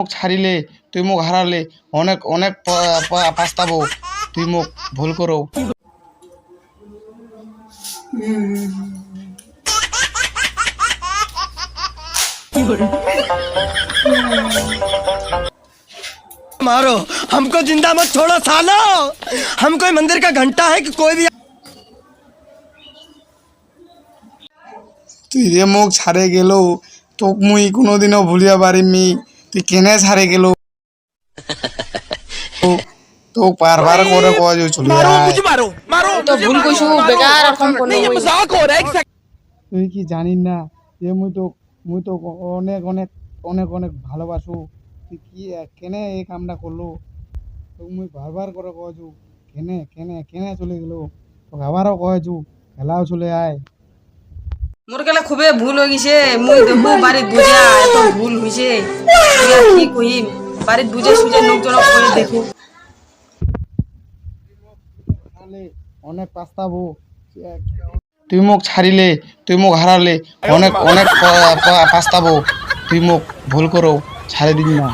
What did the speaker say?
মুখ ছাড়িলে তুই মুখ হারালে অনেক অনেক পাস্তাবো তুই মুখ ভুল করো। मारो हमको जिंदा मत छोड़ो सालो। हम कोई मंदिर का घंटा है कि कोई भी। তুই যে মুখ ছাড়ে গেল তোক মুই কোনোদিনও ভুলিয়া পারিনি। তুই কেনে ছাড়ে গেল তো বারবার করে কয় যে চলে আয়। তো ভুল কইছু বেকার আর কম করলো তুই কি জানিস না যে মুই তো অনেক অনেক অনেক অনেক ভালোবাসু। তুই কি কেনে এই কামটা করলো তো মুই বারবার করে কয়ছু কেনে কেনে কেনে চলে গেল তোকে আবারও কয়ছু খেলাও চলে আয়। মোর গেলে খুবই ভুল হয়ে গেছে মুই দেখো বাড়িত বুঝা এত ভুল হইছে কি কইম বাড়িত বুঝে সুঝে লোকজন করে দেখো অনেক পাস্তাবো তুই মুখ ছাড়িলে তুই মুখ হারালে অনেক অনেক পাস্তাবো তুই মুখ ভুল করো ছাড়ে দিন না।